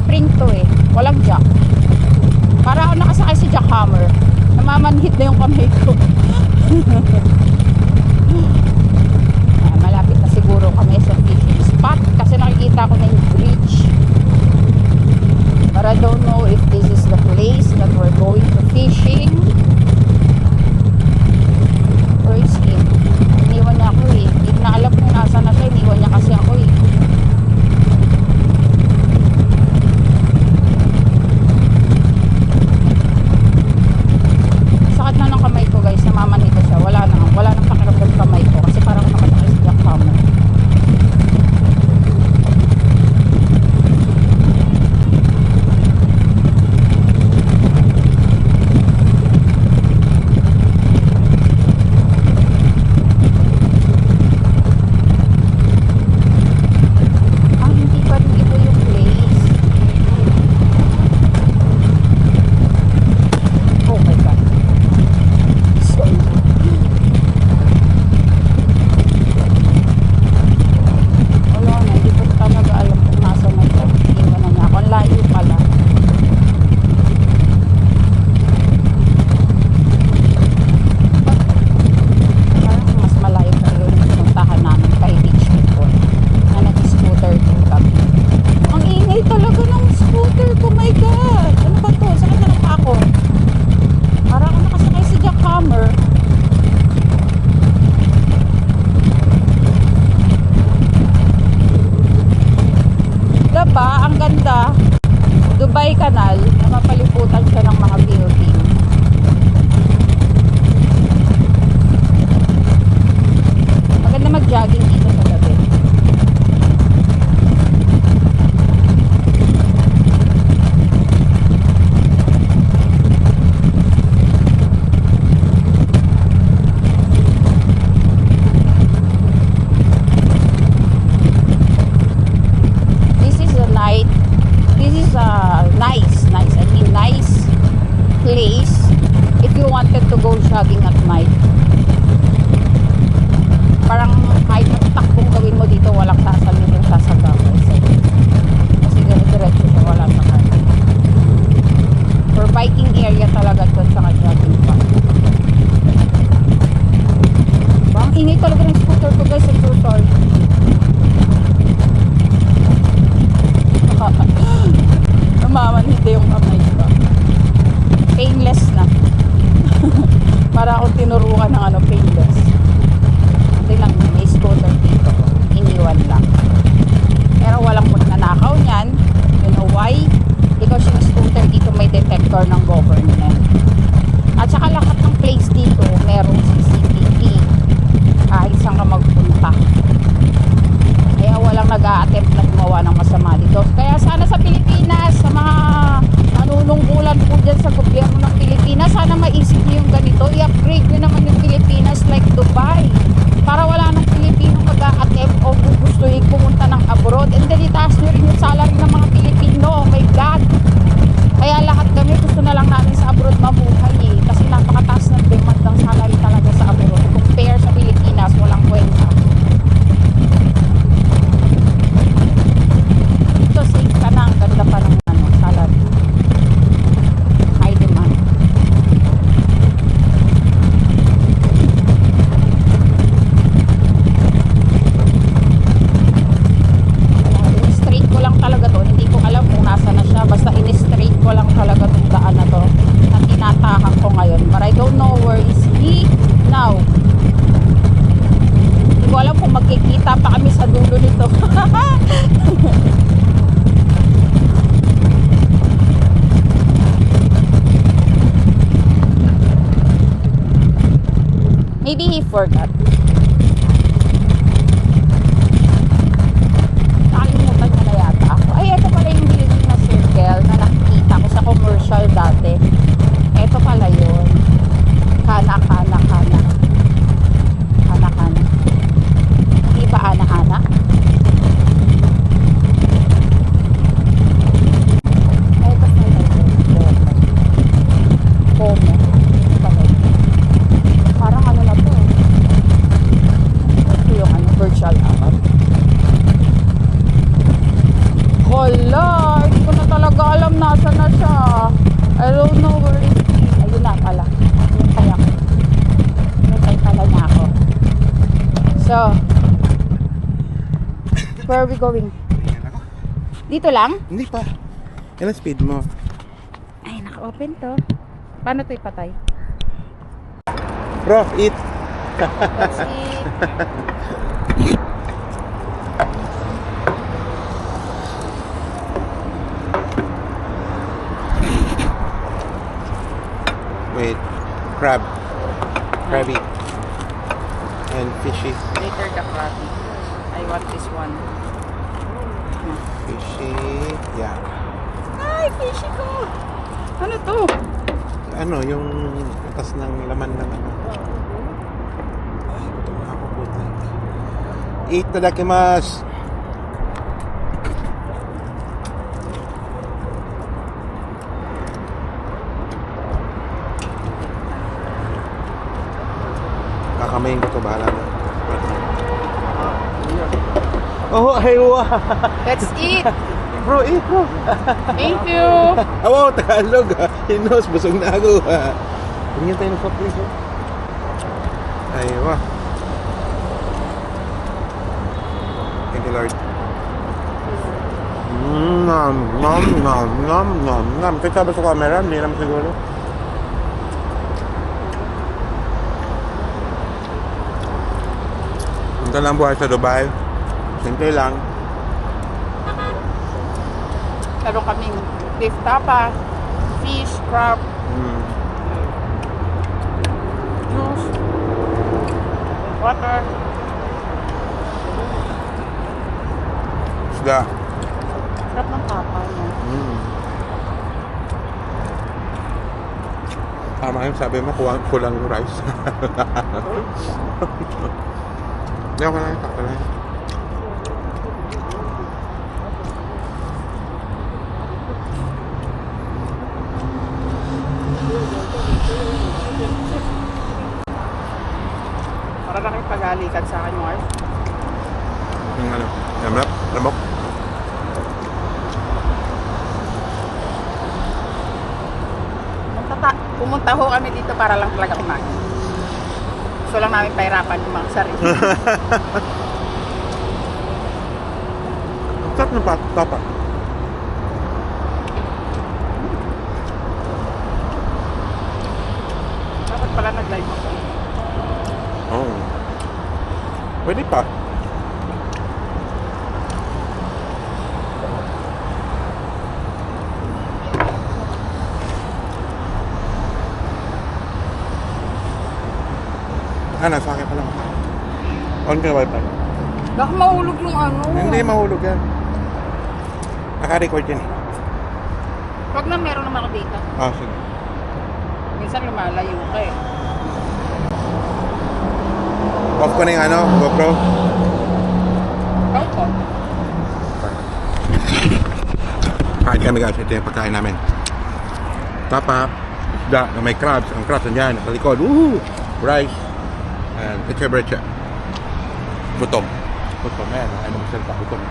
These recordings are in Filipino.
spring to eh. Walang jack. Para ako nakasakay sa jackhammer. Namamanhid na yung kamay ko. Malapit na siguro kami sa fishing spot kasi nakikita ko na yung bridge. But I don't know if this is the place that we're going to fishing. Where is him? Iniwan niya ako eh. Hindi na alam kung nasa na siya. Iniwan niya kasi ako eh. Sakit na ng kamay ko guys. Namamanhid na siya. Wala nang pakiramdam kamay ko kasi parang nakatakay sa jackhammer. Ang ganda, Dubai Canal, napapaliputan siya ng mga building. Maganda mag-jogging dito sa gabi. Place if you wanted to go jogging at night. Parang kahit takbong gawin mo dito, walang sasalin yung sasagaw kasi diretso siya, wala sa kanya. For biking area talaga ito sa jogging pa. Ang ingay talaga ng scooter ko guys. I'm so sorry. Namamanhid yung kamay ko. Painless na. Para akong tinurukan ng painless. Hindi lang, may scooter dito. Iniwan lang. Pero walang magnanakaw niyan. You know why? Because yung scooter dito may detector ng government. At saka lahat ng place dito merong CCTV. Kahit saan ka magpunta. Kaya walang nag-a-attempt na gumawa ng masama dito. Kaya sana sa Pilipinas, sa mga nanunungkulan po dyan sa gobyerno ng Pilipinas, sana maisip niyo yung ganito, i-upgrade nyo naman yung Pilipinas like Dubai, para wala ng Pilipino mag-a-attempt o gugustuhin pumunta ng abroad, and then itaas nyo rin yung salary ng mga Pilipino. Oh my God, kaya lahat kami gusto na lang natin sa abroad mabuhay eh, kasi napakataas ng demand ng salary talaga sa abroad compare sa Pilipinas, walang kwenta. Ito safe ka na, ang ganda pa ng salary. Basta in-straight ko lang talaga itong daan na to na tinatahan ko ngayon, but I don't know where is he now. Hindi ko alam kung magkikita pa kami sa dulo nito. Maybe he forgot. Nakalimutan niya na yata ako. Ay, ito pala yung building na circle na nakikita ko sa commercial dati. Ito pala yun. Kana. Hindi ba ana? Ito pala yun. Como. Parang ano na to. Nasaan na siya? I don't know where is he. Ayun na pala. Hintay ako. Hintay pala niya ako. So, where are we going? Dito lang? Hindi pa. Yan ang speed mo. Ay, naka-open to. Paano to ipatay? Bro, eat. Let's eat. Wait. Crab. Crabby. And fishy. Later the crabby. I want this one. Fishy. Yeah. Ay, fishy ko! Ano to? Ano, yung atas ng laman ng ano. Ay, ito ako puta. Itadakimasu. Kakamayin ko to, bahala na. Oh, aywa. Let's eat! Bro, eat bro. Thank you! Awo, Tagalog ha. Hinos, busog na ako ha. Tingnan tayo ng soft drinks oh. Aywa. Thank you Lord. Nom, nom, nom, nom, nom, nom. Kaya sabi sa camera, hindi naman siguro. Punta lang buhay sa Dubai. Simple lang. Meron kaming beef tapa, fish, crab, juice, water. Isda. Sarap ng tapa niya. Tama yung sabi mo, kulang yung rice. Hindi ako lang, takto lang. Para na kayo paghalikan sa akin, Mark. Yung ano, lamok, lamok. Pumunta ho kami dito para lang talaga kumain. Gusto lang namin pahirapan yung mga sarili. Sarap ng tapa. Dapat pala nag-live ako. Oh. Pwede pa. Nasa akin pa lang. On ka wifi. Baka mahulog yung ano. Hindi mahulog yan. Naka-record yan eh. Wag na, meron naman ako data. Ah, sige. Minsan lumalayo ka eh. Off ko na yung ano, GoPro. Opo. Kain kami guys, ito yung pagkain namin. Tapa, isda na may crabs. Ang crabs nandiyan, nasa likod. Woohoo! Rice. And brecha. Gutom. Gutom, ayan. Ayaw magsalita. Gutom.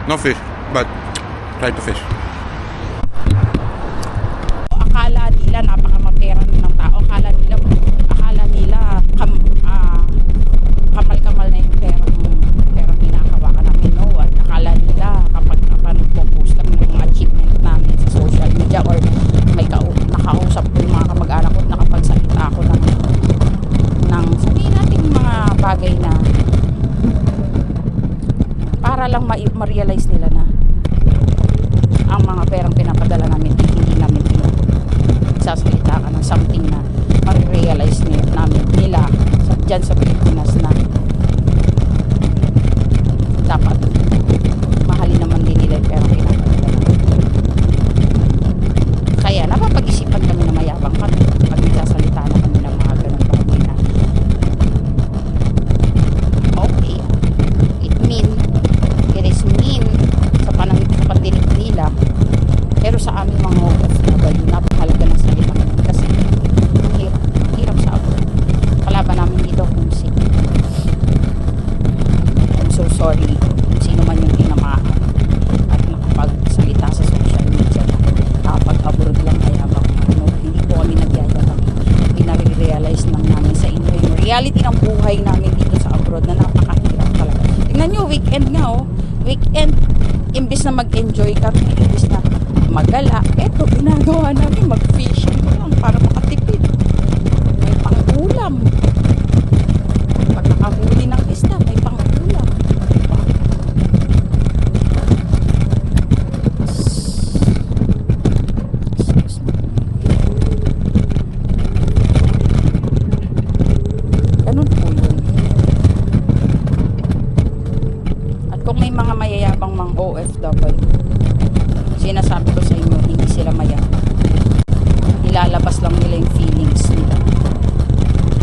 No fish, but try to fish. Akala nila napakamapera ng tao. Akala nila kamal-kamal na yung perang kinakawakan namin. No? At akala nila kapag nagpo-post kami ng mga achievement namin sa social media or may nakausap ko yung mga kamag-anak ko at nakapagsalita ako ng sabihin natin mga bagay na para lang ma-realize nila na ang mga perang pinapadala namin hindi namin sasalita ka ng something na ma-realize nila dyan sa Pilipinas na dapat mahalin naman din nila yung perang pinapadala namin. Kaya napapag-isipan kami na mayabang kami pag nagsasalita na kami ng mga ganun bagay na okay, it is mean sa pandinig nila, pero sa aming mga OFW napakahalaga ng salita kasi ang hirap sa abroad. Kalaban namin dito kung I'm so sorry kung sino man yung tinamaan at nakapagsalita sa social media reality ng buhay namin dito sa abroad na napakahirap talaga. Tingnan nyo, weekend nga oh. Weekend, imbis na mag-enjoy kami, imbis na magala, eto, ginagawa namin, mag-fishing lang para makatipid. May pang-ulam. Pag nakahuli ng isda, may pang-ulam. Diba? Ganun po yun. At kung may mga mayayabang mga OFW, sinasabi ko sa inyo, hindi sila mayabang. Ilalabas lang nila yung feelings nila.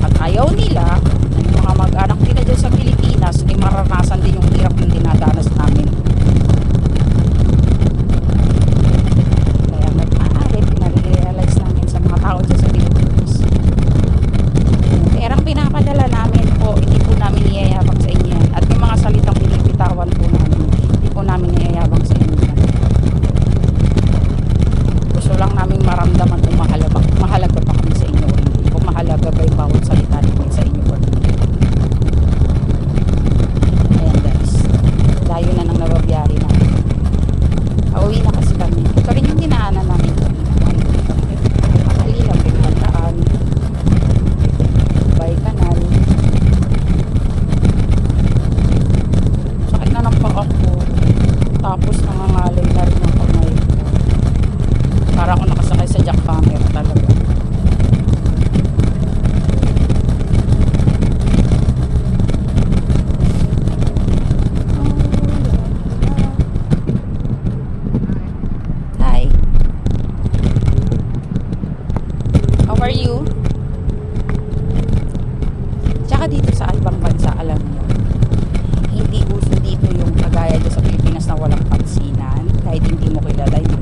At ayaw nila, yung mga mag-anak nila dyan sa Pilipinas, ay maranasan din yung hirap yung dinadanas namin. Kaya nag-aari, pinare-realize namin sa mga tao dyan sa Pilipinas. Yung perang pinapadala namin po, hindi po namin iyayabang sa inyo yan. At yung mga salitang pinipitawan po namin, hindi po namin iyayabang sa inyo yan. Gusto lang namin maramdaman kung mahalaga pa kami sa inyo o hindi. Kung mahalaga ba yung bawat salita namin sa inyo o hindi. Ayan guys, layo na nang nababiyahe namin. Pauwi na kasi kami. Ito rin yung dinaanan namin kami. Makali lang, pinagdaan. Bay Canal. Sakit na ng paa ko. Tapos nangangalay na rin yung kamay. Para ako nakasakay sa jackhammer talaga. Hi. How are you? Tsaka dito sa ibang bansa, alam niyo, hindi uso dito yung kagaya dito sa Pilipinas na walang pansinan. Kahit hindi mo kilala, hindi